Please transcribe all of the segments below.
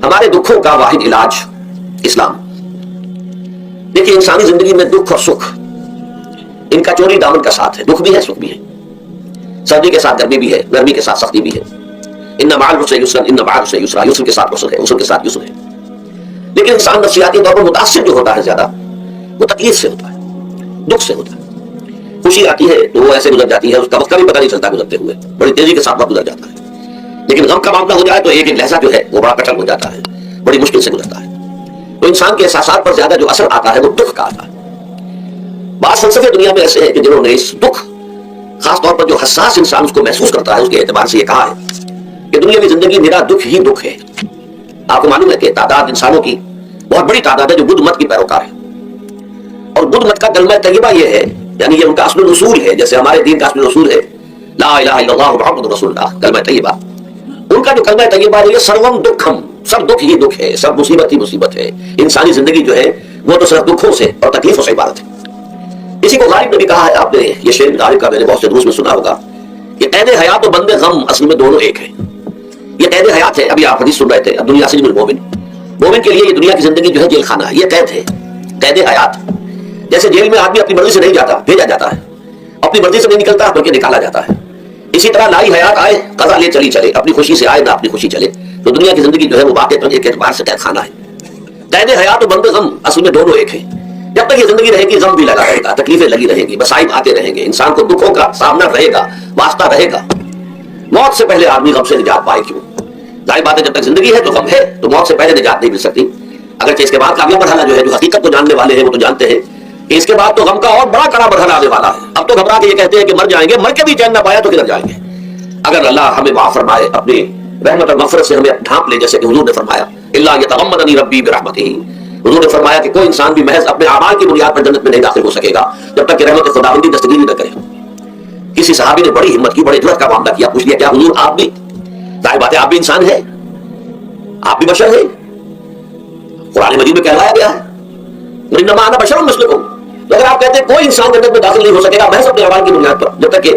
ہمارے دکھوں کا واحد علاج اسلام. دیکھیے انسانی زندگی میں دکھ اور سکھ ان کا چوری دامن کا ساتھ ہے. دکھ بھی ہے سکھ بھی ہے. سردی کے ساتھ گرمی بھی ہے, گرمی کے ساتھ سختی بھی ہے. ان مع العسر یسرا, ان مع العسر یسرا, یسر کے ساتھ عسر ہے, عسر کے ساتھ یسر ہے. لیکن انسان نفسیاتی طور پر متاثر جو ہوتا ہے زیادہ وہ تکلیف سے ہوتا ہے, دکھ سے ہوتا ہے. خوشی آتی ہے تو وہ ایسے گزر جاتی ہے, اس کا وقت کا بھی پتہ نہیں چلتا گزرتے ہوئے, بڑی تیزی کے ساتھ وقت گزر جاتا ہے. لیکن غم کا معاملہ ہو جائے تو ایک ایک لہجہ جو ہے وہ بڑا کٹھن ہو جاتا ہے, بڑی مشکل سے گزرتا ہے. تو انسان کے احساسات پر زیادہ جو اثر آتا ہے وہ دکھ کا آتا ہے. بعض فلسفے دنیا میں ایسے ہیں کہ جنہوں نے اس دکھ, خاص طور پر جو حساس انسان اس کو محسوس کرتا ہے, اس کے اعتبار سے یہ کہا ہے کہ دنیا کی زندگی میرا دکھ ہی دکھ ہے. آپ کو معلوم ہے کہ تعداد انسانوں کی بہت بڑی تعداد ہے جو بدھ مت کی پیروکار ہے, اور بدھ مت کا کلمہ طیبہ یہ ہے, یعنی یہ ان کا اصل اصول ہے, جیسے ہمارے دین کا اصل اصول ہے لا الہ الا اللہ محمد رسول اللہ, کلمہ طیبہ. ان کا جو کلمہ طیبہ ہے یہ سروم دکھم, سب دکھ ہی دکھ ہے, سب مصیبت ہی مصیبت ہے. انسانی زندگی جو ہے وہ تو صرف دکھوں سے اور تکلیفوں سے عبارت ہے. اسی کو غالب نے بھی کہا ہے, آپ نے یہ شعر غالب کا میں نے بہت سے دروس میں سنا ہوگا, کہ قید حیات و بند غم اصل میں دونوں ایک ہیں. یہ قید حیات ہے, ابھی آپ حدیث سن رہے تھے, اب دنیا سجن المومن, مومن کے لیے یہ دنیا کی زندگی جو ہے جیل خانہ ہے, یہ قید ہے, قید حیات. جیسے جیل میں آدمی اپنی مرضی سے نہیں جاتا, بھیجا جاتا ہے, اپنی مرضی سے نہیں نکلتا بلکہ نکالا جاتا ہے. اسی طرح لائی حیات آئے قضا لے چلی چلے, اپنی خوشی سے آئے نہ اپنی خوشی چلے. تو دنیا کی زندگی جو ہے وہ واقع ایک اعتبار سے قید خانہ ہے. قید حیات و بند غم اصل میں دونوں ایک ہیں. جب تک یہ زندگی رہے گی غم بھی لگا رہے گا, تکلیفیں لگی رہیں گی, مصائب آتے رہیں گے, انسان کو دکھوں کا سامنا رہے گا, واسطہ رہے گا. موت سے پہلے آدمی غم سے نجات پائے کیوں؟ ظاہر بات ہے جب تک زندگی ہے تو غم ہے, تو موت سے پہلے نجات نہیں مل سکتی. اگرچہ اس کے بعد کا اگلا مرحلہ جو ہے, جو حقیقت کو جاننے والے ہیں وہ تو جانتے ہیں کہ اس کے بعد تو غم کا اور بڑا کڑا مرحلہ آنے والا ہے. اب تو گھبرا کے یہ کہتے ہیں کہ مر جائیں گے, مر کے بھی چین نہ پایا تو کدھر جائیں گے. اگر اللہ ہمیں معاف فرمائے, اپنی رحمت اور مغفرت سے ہمیں ڈھانپ لے, جیسے کہ حضور نے فرمایا الا یتغمدنی ربی برحمتہ, حضور نے فرمایا کہ کوئی انسان بھی محض اپنے اعمال کی بنیاد پر جنت میں نہیں داخل ہو سکے گا جب تک کہ رحمت خداوندی دستگیری نہ کرے. کسی صحابی نے بڑی ہمت کی, بڑے جرأت کا معاملہ کیا, پوچھ لیا کیا حضور آپ بھی, ظاہر بات ہے آپ بھی انسان ہیں, آپ بھی بشر ہیں, قرآن مجید میں کہلایا گیا ہے انما انا بشر مثلکم. تو اگر آپ کہتے ہیں کوئی انسان جنت میں داخل نہیں ہو سکے گا محض اپنے اعمال کی بنیاد پر جب تک کہ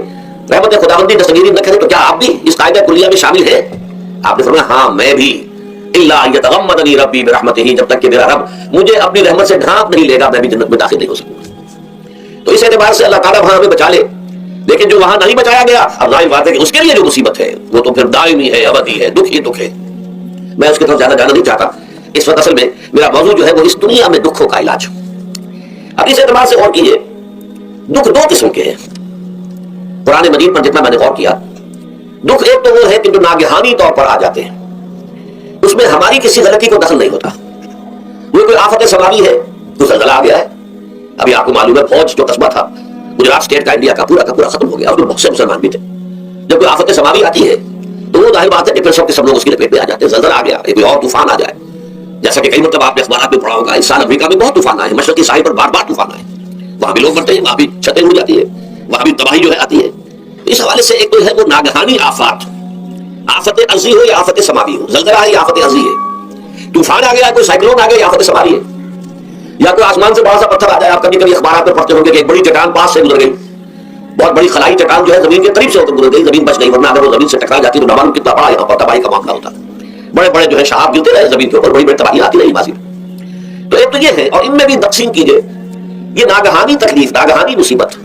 رحمت خداوندی دستگیری نہ کرے, تو کیا آپ بھی اس قاعدہ کلیہ میں شامل ہیں؟ آپ نے فرمایا ہاں میں بھی. الا یتغمدنی ربی برحمتہ, جب تک کہ میرا رب مجھے اپنی رحمت سے ڈھانپ نہیں لے گا میں بھی جنت میں داخل نہیں ہو سکوں. تو اس اعتبار سے اللہ تعالیٰ وہاں ہمیں بچا لے. لیکن جو وہاں نہیں بچایا گیا, اب ظاہر بات ہے کہ اس کے لیے جو مصیبت ہے وہ تو پھر دائمی ہے, ابدی ہے, دکھ ہی دکھ ہے. میں اس کی طرف زیادہ جانا نہیں چاہتا. اس وقت اصل میں میرا موضوع جو ہے وہ اس دنیا میں دکھوں کا علاج. اب اس اعتبار سے غور کیجیے, دکھ دو قسم کے ہیں. قرآن مجید پر جتنا میں نے غور کیا, دکھ ایک تو وہ ہے کہ جو ناگہانی طور پر آ جاتے ہیں, اس میں ہماری کسی غلطی کو دخل نہیں ہوتا. وہ کوئی آفت سماوی ہے, کوئی زلزلہ آ گیا ہے. ابھی آپ کو معلوم ہے فوج جو قصبہ تھا گجرات اسٹیٹ کا انڈیا کا پورا ختم ہو گیا, اس میں بہت سے مسلمان بھی تھے. جب کوئی آفت سماوی آتی ہے تو وہ ظاہر بات ہے کہ پھر سب لوگ اس کی لپیٹ میں آ جاتے ہیں. زلزلہ آ گیا, کوئی اور طوفان آ جائے, جیسا کہ کئی مرتبہ آپ نے اخبارات میں پڑھا ہوگا, اس سال امریکہ میں بہت طوفان آئے, مشرقی ساحل پر بار طوفان آئے, وہاں بھی لوگ مرتے ہیں, وہاں بھی چھتیں اڑ جاتی ہے, وہاں بھی تباہی جو ہے آتی ہے. اس حوالے سے ایک تو ہے وہ ناگہانی آفات, آفت ارضی ہو یا آفت سماوی ہو, زلزلہ ہے یا آفت ارضی ہے, طوفان آ گیا, کوئی سائیکلون آ گیا یا آفت سماوی ہے, یا کوئی آسمان سے بڑا سا پتھر آ جائے. آپ کبھی اخبارات میں پڑھتے ہوں گے کہ ایک بڑی چٹان پاس سے گزر گئی, بہت بڑی خلائی چٹان جو ہے زمین کے قریب سے ہوकर گزر گئی, زمین بچ گئی, ورنہ اگر وہ زمین سے ٹکرا جاتی تو نہ معلوم کتنا بڑا یہاں پر تباہی کا معاملہ ہوتا. بڑے بڑے جو ہے شہاب گرتے رہے زمین کے اوپر, بڑی بڑی تباہی آتی رہی ماضی میں. تو ایک تو یہ ہے, اور ان میں بھی تقسیم کیجئے, یہ ناگہانی تکلیف, ناگہانی مصیبت,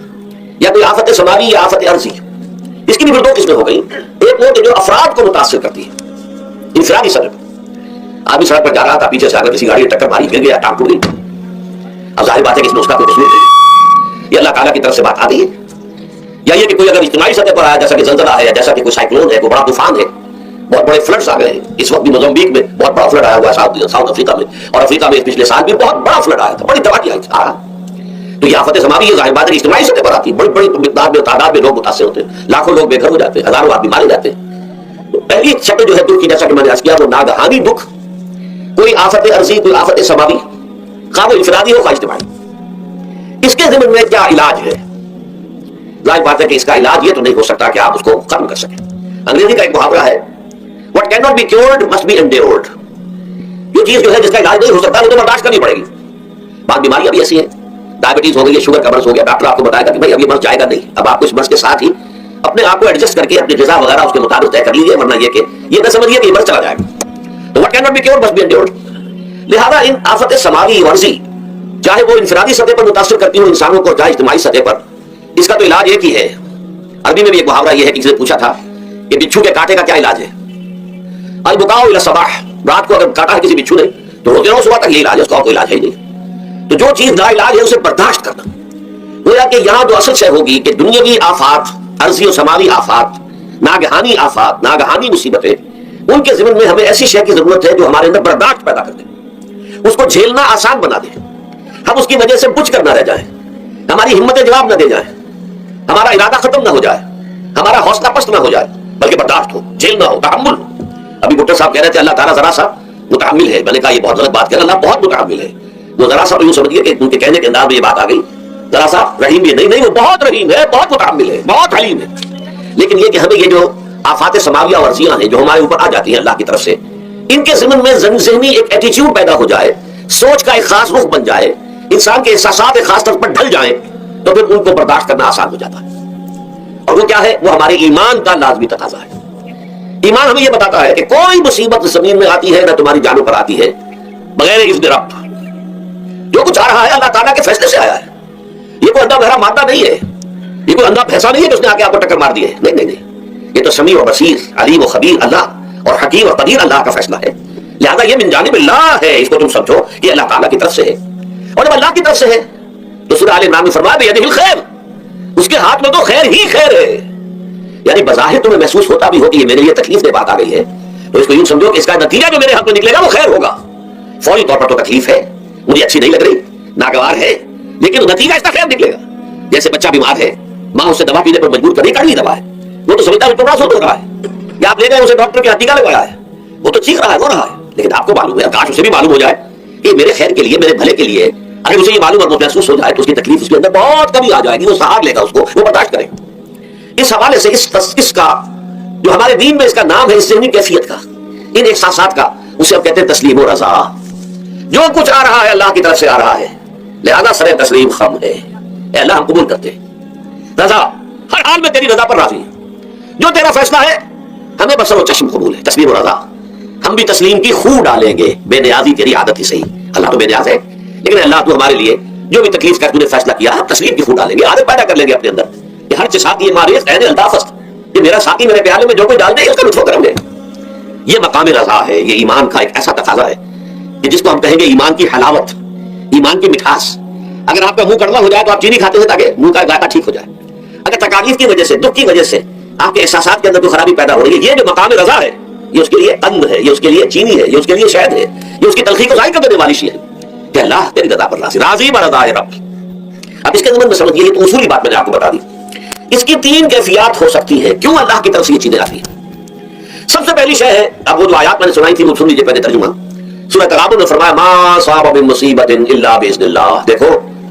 یا کوئی آفت سماوی یا آفت ارضی, اس کی بھی پھر دو قسمیں ہو گئی. ایک وہ کہ جو افراد کو متاثر کرتی ہے, انفرادی سبب, آدمی سڑک پر جا رہا تھا, پیچھے سے آگے کسی گاڑی ٹکر ماری, گر گیا, ٹانگ ٹوٹ گئی. اب ظاہر بات ہے کہ اس میں اس کا کوئی قصور نہیں, یہ اللہ تعالیٰ کی طرف سے بات آتی ہے. یا یہ کہ کوئی اگر اجتماعی سطح پر آیا, جیسا کہ زلزلہ ہے, یا جیسا کہ کوئی سائیکلون ہے, کوئی بڑا طوفان ہے, بہت بڑے فلڈز آ گئے ہیں. اس وقت بھی موزمبیق میں بہت بڑا فلڈ آیا ہوا ہے, ساؤتھ افریقہ میں, اور افریقہ میں پچھلے سال بھی بہت بڑا فلڈ آیا تھا, بڑی تباہی آئی تھی. تو یہ آفت سماوی یہ ظاہر بات ہے اجتماعی سطح پر آتی ہے, بڑی بڑی مقدار میں, تعداد میں لوگ متاثر ہوتے ہیں, لاکھوں لوگ بے گھر ہو جاتے ہیں, ہزاروں آدمی مارے جاتے ہیں. تو پہلی شکل جو ہے دکھ کی, جیسا کہ میں نے عرض کیا, وہ ناگہانی دکھ, کوئی آفت ارضی, کوئی آفت سماوی, خواہ وہ انفرادی ہو خواہ اجتماعی. اس کے ضمن میں کیا علاج ہے؟ ظاہر بات ہے کہ اس کا علاج یہ تو نہیں ہو سکتا کہ آپ اس کو ختم کر سکیں. انگریزی کا ایک محاورہ ہے, what cannot be cured must be endured. یہ چیز جو ہے جس کا علاج نہیں ہو سکتا وہ تو برداشت کرنی پڑے گی. بعض بیماریاں بھی ایسی ہیں, ڈائبٹیز ہو گئی ہے, شوگر کا مرض ہو گیا, ڈاکٹر آپ کو بتائے گا کہ بھائی اب یہ مرض جائے گا نہیں, اب آپ کو اس مرض کے ساتھ ہی اپنے آپ کو ایڈجسٹ کر کے اپنی غذا وغیرہ اس کے مطابق طے کر لیجیے, ورنہ یہ کہ یہ نہ سمجھیے کہ یہ مرض چلا جائے گا. تو what cannot be cured, must be endured. लिहाजा इन आफत समावी वर्जी चाहे वो इंफरादी सतह पर मुतासिर करती हो इंसानों को, चाहे इज्तिमाई सतह पर, इसका तो इलाज एक ही है। अरबी में भी एक मुहावरा ये है कि किसी ने पूछा था कि बिच्छू के कांटे का क्या इलाज है? अल बुकाउ इला सबाह, रात को अगर काटा है किसी बिच्छू ने तो रोते रहो सुबह तक, ये इलाज है, उसका कोई इलाज है नहीं। तो जो चीज ला इलाज है उसे बर्दाश्त करना। गोया कि यहां जो असल शय होगी कि दुनियावी आफात, अर्जी और समावी आफात, नागहानी आफात, नागहानी मुसीबतें, उनके ज़िम्मे में हमें ऐसी शय की जरूरत है जो हमारे अंदर बर्दाश्त पैदा कर दे, उसको झेलना आसान बना दे, हम उसकी वजह से बुझ कर ना रह जाए, हमारी हिम्मतें जवाब न दे जाए, हमारा इरादा खत्म ना हो जाए, हमारा हौसला पस्त ना हो जाए, बल्कि बर्दाश्त हो, झेलना हो, तहम्मुल हो। अभी भुट्टो साहब कह रहे थे अल्लाह ताला जरा सा मुतहम्मिल है। मैंने कहा ये बहुत गलत बात कह रहे, अल्लाह बहुत मुतहम्मिल है। वो जरा सा यूं समझिए कि उनके कहने के अंदाज में ये बात आ गई, जरा सा रहीम भी नहीं, वो बहुत रहीम है, बहुत मुतहम्मिल है, बहुत हलीम है। लेकिन ये कि हमें ये जो आफात समाविया वर्जियां हैं जो हमारे ऊपर आ जाती हैं अल्लाह की तरफ से, इनके ज़िम्मे में ज़हनी एक एटीट्यूड पैदा हो जाए, सोच का एक खास रुख बन जाए, इंसान के एहसासात एक खास तरफ पर ढल जाए, तो फिर उनको बर्दाश्त करना आसान हो जाता है। और वो क्या है? वो हमारे ईमान का लाजमी तकाजा है। ईमान हमें यह बताता है कि कोई मुसीबत जमीन में आती है ना तुम्हारी जानों पर आती है बगैर इज़्न रब। जो कुछ आ रहा है अल्लाह ताला के फैसले से आया है। ये कोई अंधा बहरा मादा नहीं है, ये कोई अंधा भैंसा नहीं है कि उसने आके आपको टक्कर मार दी है। नहीं नहीं नहीं, ये तो समी और बसीर, अलीम और खबीर अल्लाह और हकीम और कदीर अल्लाह का फैसला है। लिहाजा ये मिन जानिबिल्लाह है, इसको तुम समझो कि अल्लाह ताला की तरफ से है। और जब अल्लाह की तरफ से है तो सूरह आल इमरान में फरमाया बियदिहिल खैर, उसके हाथ में तो खैर ही खैर है। यानी बज़ाहिर तुम्हें महसूस होता भी हो कि ये मेरे लिए तकलीफ दे बात आ गई है, तो इसको यूं समझो कि इसका नतीजा जो मेरे हाथ में निकलेगा वो खैर होगा। फौरी तौर पर तो तकलीफ है, मुझे अच्छी नहीं लग रही, नागवार है, लेकिन नतीजा इसका खैर निकलेगा। जैसे बच्चा बीमार है, माँ उससे दवा पीने पर मजबूर कर रही, कड़वी दवा है, वो तो समझता है तो बड़ा हो रहा है, या आप ले गए उसे डॉक्टर के टीका लगवाया है, वो तो चीख रहा है, रो रहा है, लेकिन आपको मालूम है, काश उसे भी मालूम हो जाए कि मेरे खैर के लिए, मेरे भले के लिए, अगर उसे ये मालूम और महसूस हो जाए तो उसकी तकलीफ उसके अंदर बहुत कमी आ जाएगी, वो सहार लेगा उसको, वो बर्दाश्त करे। इस हवाले से इसका जो हमारे दीन में इसका नाम है, इस ज़हनी कैफियत का, इन एहसासात का, उसे हम कहते हैं तस्लीम और रज़ा। जो कुछ आ रहा है अल्लाह की तरफ से आ रहा है, लिहाजा सरे तस्लीम खम है, अल्लाह हम कबूल करते हैं। रज़ा, हर हाल में तेरी रज़ा पर राज़ी है, जो तेरा फैसला है हमें बसर और चश्म कबूल है। तस्लीम और रज़ा, हम भी तस्लीम की खूह डालेंगे, बेनियाजी तेरी आदत ही सही। अल्लाह तो बेनियाज है, लेकिन अल्लाह तू हमारे लिए जो भी तकलीफ का तूने फैसला किया, हम तस्लीम की खूह डालेंगे, आदत पैदा कर लेंगे अपने अंदर। हर साथी ये मेरा साथी मेरे प्याले में जो कोई डाल दे उसका लुत्फ करेंगे। ये मकाम रज़ा है, ये ईमान का एक ऐसा तकाजा है कि जिसको हम कहेंगे ईमान की हलावत, ईमान की मिठास। अगर आपका मुंह कड़वा हो जाए तो आप चीनी खाते हैं ताकि मुंह का जायका ठीक हो जाए। अगर तकालीफ की वजह से, दुख की वजह से आपके एहसासात के अंदर जो खराबी पैदा हो रही है, ये जो मकाम रज़ा है, ये उसके लिए तंग है, ये उसके लिए चीनी है, ये उसके लिए शहद है, ये उसकी तलखी को जाहिर कर देने वाली चीज है कि अल्लाह तेरी रज़ा पर राज़ी, राज़ी बरज़ा है रब। अब इसके अंदर में समझिए, ये तो उसूली बात मैंने आपको बता दी। इसकी तीन कैफियत हो सकती है, क्यों अल्लाह की तरफ से ये चीजें आती हैं। सबसे पहली शय है, अब वो जो आयत मैंने सुनाई थी वो सुन लीजिए पहले तर्जुमा। सूरह तगाबुन में फरमाया मा साब मिन मुसीबतिन इल्ला बिइज़्निल्लाह, देखो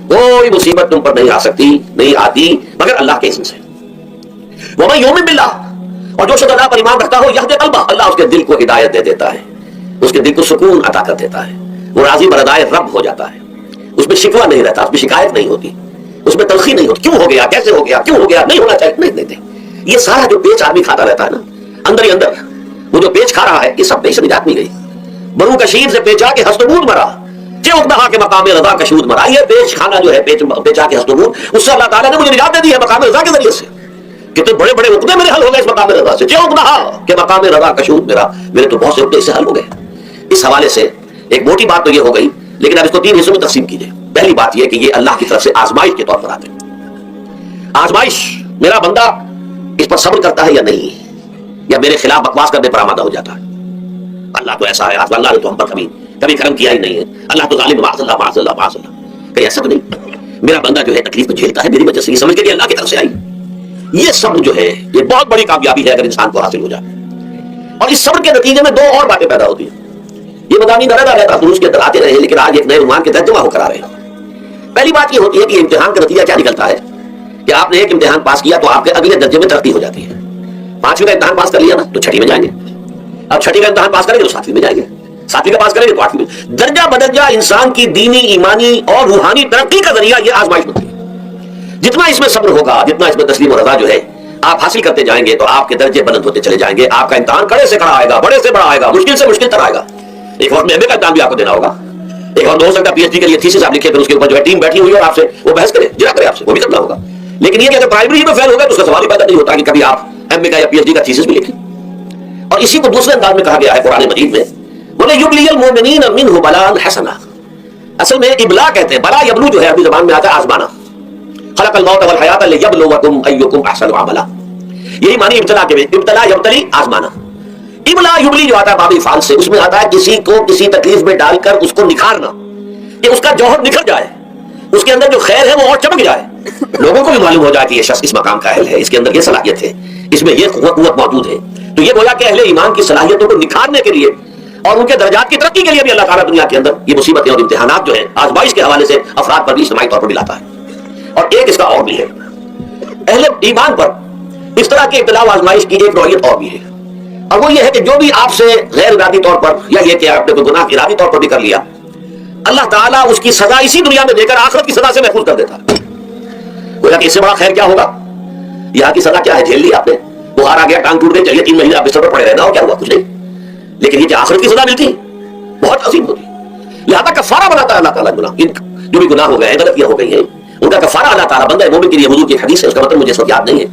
कोई मुसीबत तुम पर नहीं आ सकती, नहीं आती मगर अल्लाह के इज़्न से। व मन युमिन बिल्लाह, और जो शख्स अल्लाह पर ईमान रखता हो यहदी क़ल्बह, अल्लाह उसके दिल को हिदायत दे देता है, उसके दिल को सुकून अता कर देता है, वो राज़ी बरदाए रब हो जाता है, उसमें शिकवा नहीं रहता, उसमें शिकायत नहीं होती, उसमें तलखी नहीं होती, क्यों हो गया, कैसे हो गया, क्यों हो गया, नहीं होना चाहिए, नहीं। ये सारा जो पेच आदमी खाता रहता है ना अंदर ही अंदर, वो जो पेच खा रहा है, ये सब पेच निजात नहीं गई। बरू कशीर से पेचा के हस्तबूद मरा, उकदहा के मकाम रज़ा कशूद मरा। ये पेच खाना जो है, पेचा के हस्तबूद, उससे अल्लाह ताला ने मुझे निजात दे दी है मकाम रज़ा के जरिए से। कितने बड़े बड़े उकदे मेरे हल हो गए इस मकाम रज़ा से, उकदहा के मकाम रज़ा कशूद मेरा, मेरे तो बहुत से उकदे इससे हल हो गए। इस हवाले से एक मोटी बात तो ये हो गई, लेकिन अब इसको तीन हिस्सों में तकसीम कीजिए। पहली बात यह कि ये अल्लाह की तरफ से आजमाइश के तौर पर आते हैं। आजमाइश, मेरा बंदा इस पर सब्र करता है या नहीं, या मेरे खिलाफ बकवास करने पर आमादा हो जाता है। अल्लाह तो ऐसा है, अल्लाह ने तो हम पर कभी करम किया ही नहीं है, अल्लाह तो जालिम, माअज़ल्लाह माअज़ल्लाह माअज़ल्लाह। कहीं ऐसा तो नहीं, मेरा बंदा जो है तकलीफ को झेलता है मेरी वजह से, ये समझ के अल्लाह की तरफ से आई। ये सब्र जो है ये बहुत बड़ी कामयाबी है अगर इंसान को हासिल हो जाए। और इस सब्र के नतीजे में दो और बातें पैदा होती है। ये मदानी दरदा रहता दुरुस्त के अंदर आते रहे, लेकिन आज एक नए उन्वान के तहत जमा होकर आ रहे हैं। पहली बात ये होती है कि इम्तिहान का नतीजा क्या निकलता है कि आपने एक इम्तिहान पास किया तो आपके अगले दर्जे में तरक्की हो जाती है। 5वीं का इम्तिहान पास कर लिया ना तो 6वीं में जाएंगे, अब 6वीं का इम्तिहान पास करेंगे तो 7वीं में जाएंगे, 7वीं का पास करेंगे तो 8वीं में। दर्जा बदर्जा इंसान की दीनी, ईमानी और रूहानी तरक्की का जरिया ये आजमाइश होती है। जितना इसमें सब्र होगा, जितना इसमें तस्लीम और रज़ा जो है आप हासिल करते जाएंगे, तो आपके दर्जे बुलंद होते चले जाएंगे। आपका इम्तिहान कड़े से कड़ा आएगा, बड़े से बड़ा आएगा, मुश्किल से मुश्किल तर आएगा। एक वक्त में एमए का एग्जाम भी आपको देना होगा, एक वक्त हो सकता है पीएचडी के लिए थीसिस आप लिखे, फिर उसके ऊपर जो है टीम बैठी हुई है और आपसे वो बहस करे, जिरा करे आपसे, वो भी करना होगा। लेकिन ये कि अगर प्राइमरी में फेल हो गए तो उसका सवाल ही पैदा नहीं होता कि कभी आप एमए का या पीएचडी का थीसिस भी लिखें। और इसी को दूसरे अंदाज में कहा गया है कुरान मजीद में, बोले युबलियल मोमिनीन मिनहु बलान हसना। असल में इबला कहते हैं, बला यबलू जो है अरबी ज़बान में आता है आजमाना। खलकल मौत वल हयात लियबलुवकुम अय्युकुम अहसनु अमला, यही मानी इब्तला के, इब्तला यब्तली आजमाना। इबला युबली जो आता है बाबी फाल से, उसमें आता है किसी को किसी तकलीफ में डालकर उसको निखारना, कि उसका जौहर निखर जाए, उसके अंदर जो खैर है वो और चमक जाए, लोगों को भी मालूम हो जाए कि ये शख्स इस मकाम का अहल है, इसके अंदर ये सलाहियत है, इसमें ये कुव्वत मौजूद है। तो ये गोया कि अहले ईमान की सलाहियतों को निखारने के लिए और उनके दर्जात की तरक्की के लिए भी अल्लाह ताला दुनिया के अंदर ये मुसीबतें और इम्तिहानात जो है आजमाइश के हवाले से अफराद पर भी इज्तिमाई तौर पर भी लाता है। और एक इसका और भी है, अहले ईमान पर इस तरह के इब्तिला व आजमाइश की एक नौइयत और भी है, और वो ये है कि जो भी आपसे गैर इरादी तौर पर या ये कि आपने कोई गुनाह इरादी तौर पर भी कर लिया, अल्लाह ताला उसकी सजा इसी दुनिया में देकर आखिरत की सजा से महफूज कर देता है। बोला कि इससे बड़ा खैर क्या होगा, यहाँ की सजा क्या है, झेल ली आपने, बुखार आ गया, टांग टूट गई, चलिए 3 महीने आप बिस्तर पर पड़े रहना, और क्या हुआ, कुछ नहीं। लेकिन ये आखिरत की सजा मिलती बहुत अजीम होती, लिहाजा कफारा बनाता है अल्लाह ताला गुनाह, जो भी गुनाह हो गए हैं, गलतियां हो गई हैं, उनका कफारा अल्लाह ताला बंदा मोमिन के लिए। हुजूर की हदीस है, उसका मतलब मुझे सब याद नहीं है,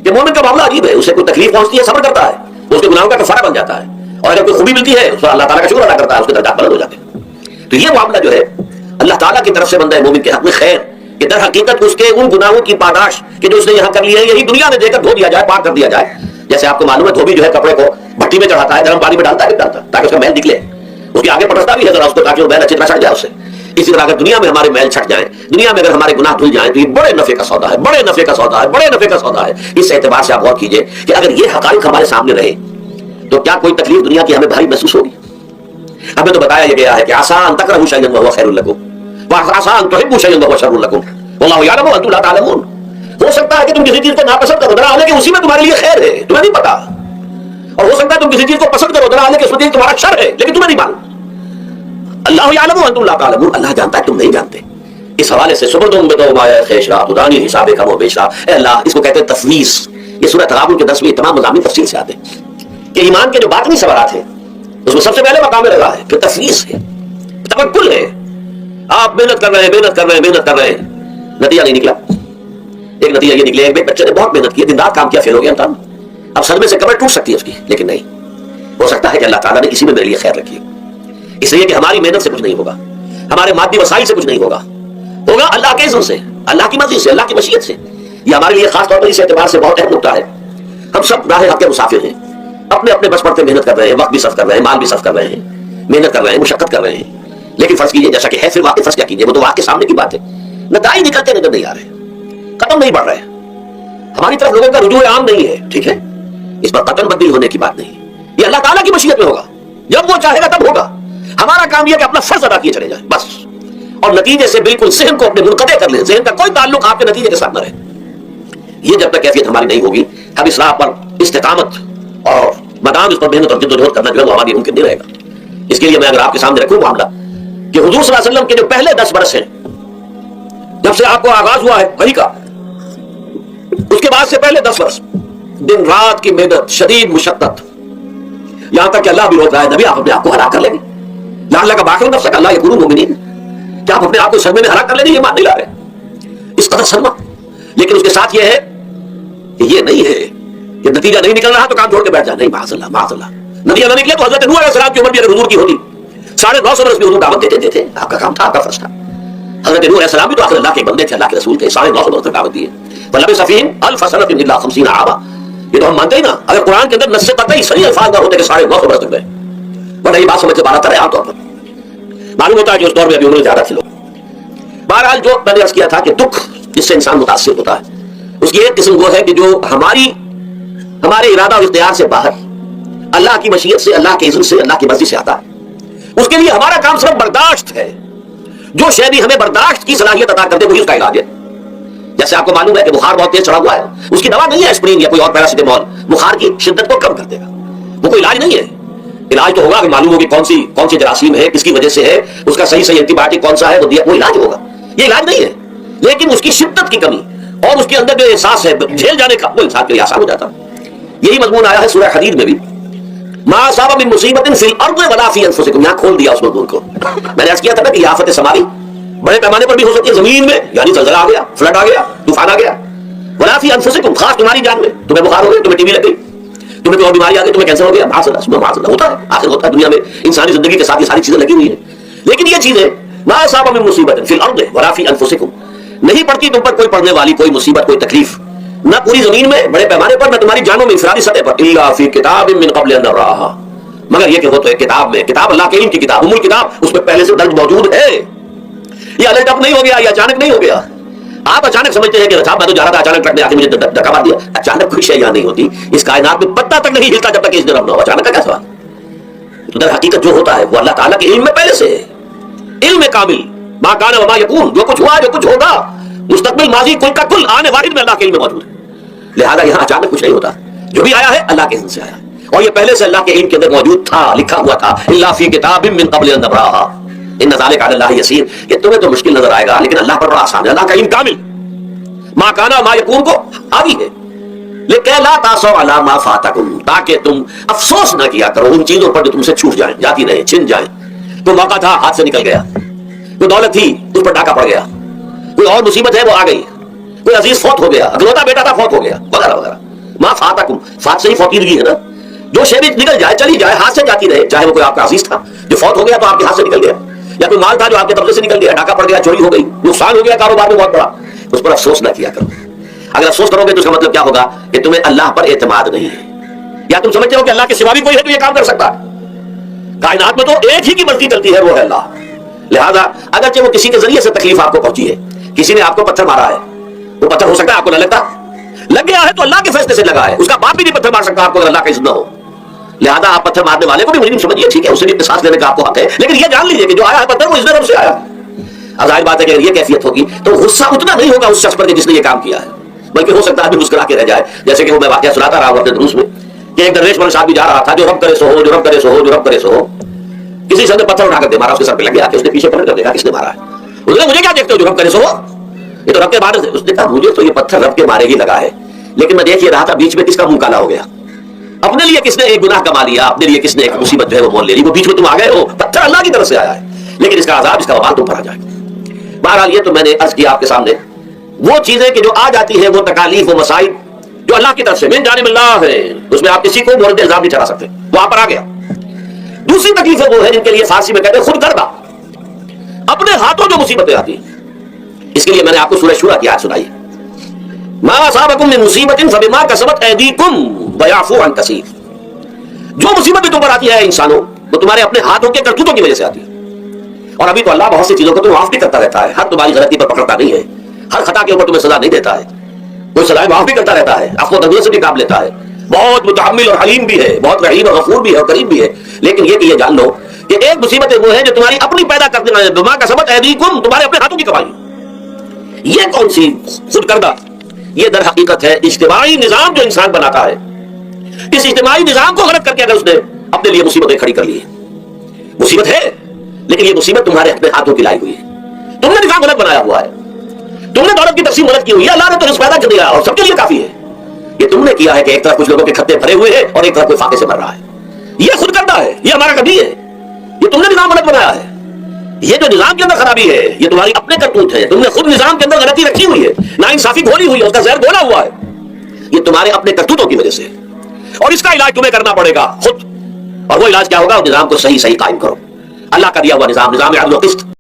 कि मोमिन का मामला अजीब है, उसे कोई तकलीफ पहुंचती है, सब्र करता है, तो उसके गुनाहों का कफारा बन जाता है, और अगर कोई खूबी मिलती है तो अल्लाह ताला का शुक्र अदा करता है, उसके दर्जात बुलंद हो जाते हैं। तो ये मामला जो है अल्लाह ताला की तरफ से बंदा मोमिन के हक में खैर कि दर हकीकत उसके उन गुनाहों की पादाश कि जो उसने यहाँ कर लिए हैं, यही दुनिया में देकर धो दिया जाए, पाक कर दिया जाए। जैसे आपको मालूम है धोबी जो है कपड़े को भट्टी में चढ़ाता है, गर्म पानी में डालता है, ताकि उसका मैल निकले, उसके आगे पटकता भी है जरा उसको, ताकि वो मैल अच्छी तरह छट जाए उससे। इसी तरह अगर दुनिया में हमारे मैल छट जाए, दुनिया में अगर हमारे गुनाह धुल जाए, तो ये बड़े नफे का सौदा है, बड़े नफे का सौदा है, बड़े नफे का सौदा है। इस एतबार से आप गौर कीजिए कि अगर ये हकाइक हमारे सामने रहे तो क्या कोई तकलीफ दुनिया की हमें भारी महसूस होगी। हमें तो बताया गया है कि आसान तकरहू शैअन वहुव खैरुल लकुम व आसान तुहिब्बू शैअन वहुव शर्रुल लकुम वल्लाहु यअलमु व अंतुम ला तअलमून। हो सकता है कि तुम किसी चीज को नापसंद करो, दरअसल हालांकि उसी में तुम्हारे लिए खैर है, तुम्हें नहीं पता, और हो सकता है तुम किसी चीज को पसंद करो, दरअसल हालांकि उसमें तुम्हारा शर है, लेकिन तुम्हें नहीं मालूम। अल्लाहु यअलमु व अंतुम ला तअलमून, अल्लाह जानता है तुम नहीं जानते। इस हवाले से सुबुरदुम बिदौमाया खैशरा खुदानी हिसाबे का वो बेशरा, ए अल्लाह, इसको कहते हैं तफवीज। ये सूरह तगाबुन के 10वें तमाम मज़ामीन तफसील से आते हैं कि ईमान के जो बातनी सवालात हैं उसमें सबसे पहले मकाम में लगा है कि तफवीज है, तवक्कुल है। आप मेहनत कर रहे हैं, मेहनत कर रहे हैं, मेहनत कर रहे हैं, नतीजा नहीं निकला। एक नतीजा ये निकले, एक बच्चे ने बहुत मेहनत की, दिन रात काम किया, फेल हो गया इंसान, अब सदमे से कमर टूट सकती है उसकी, लेकिन नहीं, हो सकता है कि अल्लाह ताला ने इसी में मेरे लिए खैर रखी है। इसलिए कि हमारी मेहनत से कुछ नहीं होगा, हमारे मादी वसाइल से कुछ नहीं होगा, होगा अल्लाह के इज़्न से, अल्लाह की मर्जी से, अल्लाह की मशीयत से। ये हमारे लिए खास तौर पर इस एतबार से बहुत अहम नुकता है। हम सब राह हक के मुसाफिर हैं, अपने अपने बस पड़ते मेहनत कर रहे हैं, वक्त भी सर्फ कर रहे हैं, माल भी सर्फ कर रहे हैं, मेहनत कर रहे हैं, मुशक्कत कर रहे हैं, लेकिन फर्ज कीजिए जैसा कि है, फिर वाकई फर्ज क्या कीजिए, वो तो वाकई सामने की बात है, नताइज निकलते नजर नहीं आ रहे, कदम नहीं बढ़ रहे, हमारी तरफ लोगों का रुजू आम नहीं है, ठीक है, इस पर कदम बदली होने की बात नहीं, ये अल्लाह ताला की मशीयत में होगा, जब वो चाहेगा तब होगा। हमारा काम यह कि अपना फर्ज अदा किए चले जाए बस, और नतीजे से बिल्कुल ज़हन को अपने मुनक़ते कर ले, ज़हन का कोई ताल्लुक आपके नतीजे के साथ न रहे। ये जब तक कैफियत हमारी नहीं होगी, हम इस राह पर इस्तिकामत और मदाम इस पर मेहनत और जिद्दोजहद करना जो है वो हमारी मुमकिन नहीं रहेगा। इसके लिए मैं अगर आपके सामने रखूं मामला कि हुजूर सल्लल्लाहु अलैहि वसल्लम के जो पहले 10 बरस हैं, जब से आपको आगाज हुआ है वही का, उसके बाद से पहले 10 बरस दिन रात की मेहनत, शदीद मुशक्कत, यहां तक कि अल्लाह भी रोक रहा है, नबी आप अपने आप को हलाक कर लेंगे, अल्लाह का बाकी नफ्स अल्लाह यकुनु मुमिनीन, क्या आप अपने आप को सदमे में हलाक कर लेंगे, ये मान नहीं ला रहे, इस कदर सदमा। लेकिन उसके साथ ये है कि ये नहीं है कि नतीजा नहीं निकल रहा तो काम छोड़ के बैठ जाए, नहीं, माज़अल्लाह माज़अल्लाह, नतीजा नहीं निकले तो हज़रत नूह अलैहिस्सलाम की उम्र भी अगर हुजूर की होती 950 बरस में हुजूर दावत देते थे, आपका काम था, आपका फर्ज था। हज़रत नूह अलैहिस्सलाम भी तो आखिर अल्लाह के बंदे थे, अल्लाह के रसूल थे, 950 बरस तक दावत दी है। फलबिसा फ़ीहिम अल्फ़ सनतिन इल्ला 50 आमा, ये तो हम मानते ही ना, अगर कुरान के अंदर नस्से कतई सही अल्फाज ना होते कि 950 बरस तक गए, वरना ये बात समझ से बात आता है आमतौर पर, मालूम होता है कि उस दौर में अभी उम्र ज्यादा थी लोग। बहरहाल जो मैंने अर्ज किया था कि दुख जिससे इंसान मुतासिर होता है, उसकी एक किस्म वो है कि जो हमारे इरादा और इख्तियार से बाहर, अल्लाह की मशीयत से, अल्लाह के इज़्न से, अल्लाह की मर्जी से आता है। उसके लिए हमारा काम सिर्फ बर्दाश्त है, जो शय भी हमें बर्दाश्त की सलाहियत अता करते वही उसका इलाज है। जैसे आपको मालूम है कि बुखार बहुत तेज चढ़ा हुआ है, उसकी दवा नहीं है एस्पिरिन या कोई और पैरासिटामोल, बुखार की शिद्दत को कम कर देगा, वो कोई इलाज नहीं है। इलाज तो होगा कि मालूम हो कि कौन सी जरासीम है, किसकी वजह से है, उसका सही एंटीबायोटिक कौन सा है, वो इलाज होगा, ये इलाज नहीं है। लेकिन उसकी शिद्दत की कमी और उसके अंदर जो एहसास है झेल जाने का, वो इंसान के लिए आसान हो जाता है। यही मजमून आया है सूरह हदीद में भी, ما असाब मिन मुसीबतिन फिल अर्द वला फी अनफुसिकुम, यहां खोल दिया उस मजमून को। मैंने अर्ज किया था ना कि आफत समावी बड़े पैमाने पर भी हो सकती है, जमीन में यानी जलजला आ गया, फ्लड आ गया, तूफान आ गया। वला फी अनफुसिकुम, खास तुम्हारी जान में, तुम्हें बुखार हो गया, तुम्हें टीबी लग गई, तुम्हें कोई और बीमारी आ गई, तुम्हें कैंसर हो गया, माशाअल्लाह होता है, आखिर होता है दुनिया में, इंसानी जिंदगी के साथ ये सारी चीजें लगी हुई है। लेकिन ये चीजें मा असाब मिन मुसीबतिन फिल अर्द वला फी अनफुसिकुम, नहीं पड़ती तुम पर कोई पड़ने वाली कोई मुसीबत, कोई तकलीफ, न पूरी जमीन में बड़े पैमाने पर, न तुम्हारी जानों में इंफरादी सतह पर, इल्ला फी किताबिन मिन क़ब्ल अन नराहा, मगर ये कि वो तो एक किताब में, किताब अल्लाह के इल्म की किताब, उम्मुल किताब, उसमें पहले से दर्ज मौजूद है। ये अलर्ट अप नहीं हो गया, ये अचानक नहीं हो गया। आप अचानक समझते हैं कि साहब मैं तो जा रहा था, अचानक ट्रक ने आके मुझे धक्का मार दिया। अचानक कोई शय नहीं होती, इस कायनात में पत्ता तक नहीं हिलता जब तक इस तरफ ना हो। अचानक का क्या सवाल? तो दर हकीकत जो होता है वो अल्लाह ताला के इल्म में पहले से है, इल्म कामिल, मा कान व मा यकून, जो कुछ हुआ जो कुछ होगा, मुस्तकबिल माजी कुल का कुल आने वाहिद में अल्लाह के इल्म में मौजूद है। लिहाजा यहां अचानक कुछ नहीं होता, जो भी आया है अल्लाह के इल्म से आया, और ये पहले से अल्लाह के इल्म के अंदर मौजूद था, लिखा हुआ था, इल्ला फी किताबिन मिन क़ब्ल अन नबराहा इन्न ज़ालिका अलल्लाहि यसीर। ये तुम्हें तो मुश्किल नजर आएगा, लेकिन अल्लाह पर बड़ा आसान है। अल्लाह का इल्म कामिल, मा काना मा यकून को हावी है। लेकिन ला तासौ अला मा फातकुम, ताकि तुम अफसोस ना किया करो उन चीजों पर जो तुमसे छूट जाएं, जाती रहे, छिन जाएं। कोई मौका था हाथ से निकल गया, कोई दौलत थी उस पर डाका पड़ गया, कोई और मुसीबत है वो आ गई, कोई अजीज फौत हो गया, अगलौता बेटा था फौत हो गया, वगैरह वगैरह। मा फातकुम, फात से ही फौतीदगी है ना, जो शे भी निकल जाए, चली जाए, हाथ से जाती रहे, चाहे वो कोई आपका अजीज था जो फौत हो गया तो आपके हाथ से निकल गया, या कोई माल था जो आपके कब्जे से निकल गया, डाका पड़ गया, चोरी हो गई, नुकसान हो गया कारोबार में बहुत बड़ा, उस पर अफसोस ना किया करो। अगर अफसोस करोगे तो उसका मतलब क्या होगा कि तुम्हें अल्लाह पर एतमाद नहीं है, या तुम समझते हो कि अल्लाह के सिवा भी कोई है तो ये काम कर सकता है। कायनात में तो एक ही की मर्जी चलती है, वो है अल्लाह। लिहाजा अगरचे वो किसी के जरिए से तकलीफ आपको पहुंची है, किसी ने आपको पत्थर मारा है, वो पत्थर हो सकता है आपको न लगता, लग गया है तो अल्लाह के फैसले से लगा है, उसका बाप भी नहीं पत्थर मार सकता आपको अगर अल्लाह का इज़्न हो। लिहाजा आप पत्थर मारने वाले को भी मुझे समझिए, ठीक है, उससे भी सांस लेने का आपको हक है, लेकिन ये जान लीजिए कि जो आया है पत्थर वो इज़्न रब से आया। अब जाहिर बात है कि अगर ये कैफियत होगी तो गुस्सा उतना नहीं होगा उस शख्स पर जिसने ये काम किया है, बल्कि हो सकता है आदमी मुस्कुरा के रह जाए। जैसे कि वो मैं वाकया सुनाता रहा हूं अपने दुरूस में कि एक दरवेश मौलवी साहब भी जा रहा था, जो रब करे सो हो, जो रब करे सो हो, जो रब करे सो हो। किसी शख्स ने पत्थर उठाकर दे मारा, उसके सर पे लग गया, उसने पीछे पलट कर देखा किसने मारा है। उसने मुझे क्या देखते हो, जो रब करे सो हो, ये तो रब के मारे। उसने कहा मुझे तो ये पत्थर रब के मारे ही लगा है, लेकिन मैं देख ये रहा था बीच में किसका मुंह काला हो गया, अपने लिए किसने एक गुनाह कमा लिया, अपने लिए किसने एक मुसीबत जो है वो मोल ले ली, वो बीच में तुम आ गए हो। पत्थर अल्लाह की तरफ से आया है, लेकिन इसका अजाब, इसका वबाल तुम पर आ जाएगा। बहरहाल ये तो मैंने अर्ज किया आपके सामने, वो चीजें कि जो आ जाती है, वो तकालीफ, वो मसाइब जो अल्लाह की तरफ से मिन जानिबिल्लाह है, उसमें आप किसी को मोरद इल्जाम नहीं ठहरा सकते, वहां पर आ गया। दूसरी तकलीफ वो है जिनके लिए फारसी में कहते हैं खुद गर्दा, अपने हाथों जो मुसीबतें आती हैं। इसके लिए मैंने आपको सूरह शूरा की आयत सुनाई, मा असाबकुम मिन मुसीबतिन फबिमा कसबत ऐदीकुम वयाफू अन कसीर। जो मुसीबत भी तुम पर आती है इंसानों, वो तुम्हारे अपने हाथों के करतूतों की वजह से आती है। और अभी तो अल्लाह बहुत सी चीजों को तो माफ भी करता रहता है, हर तुम्हारी गलती पर पकड़ता नहीं है, हर खता के ऊपर तुम्हें सजा नहीं देता है, कोई सजाएं माफ भी करता रहता है, अफ़्व तग़फ़ीर से भी काम लेता है, बहुत मुतहम्मिल और हलीम भी है, बहुत रहीम और गफूर भी है और करीम भी है। लेकिन ये कि ये जान लो कि एक मुसीबत वो है जो तुम्हारी अपनी पैदा करने वाले, बिमा कसबत ऐदीकुम, तुम्हारे अपने हाथों की कमाई। ये कौन सी खुद करदा? ये दर हकीकत है इज्तिमाई निजाम जो इंसान बनाता है। इस इज्तिमाई निजाम को गलत करके अगर उसने अपने लिए मुसीबतें खड़ी कर ली, मुसीबत है लेकिन ये मुसीबत तुम्हारे अपने हाथों की लाई हुई है, तुमने निजाम गलत बनाया हुआ है, तुमने दौलत की तकसीम गलत की हुई है, अल्लाह ने तो रिज़्क़ पैदा कर दिया और सबके लिए काफी है। ये तुमने किया है कि एक तरफ कुछ लोगों के खत्ते भरे हुए हैं और एक तरफ कोई फाके से मर रहा है। ये खुद करता है, ये हमारा कभी है, ये तुमने निजाम गलत बनाया है। ये जो निजाम के अंदर खराबी है ये तुम्हारी अपने करतूत है, तुमने खुद निजाम के अंदर गलती रखी हुई है, नाइंसाफी घोली हुई है, उसका जहर घोला हुआ है, ये तुम्हारे अपने करतूतों की वजह से। और इसका इलाज तुम्हें करना पड़ेगा खुद, और वो इलाज क्या होगा? निजाम को सही सही कायम करो, अल्लाह का दिया हुआ निजाम, निजाम अदल व क़िस्त।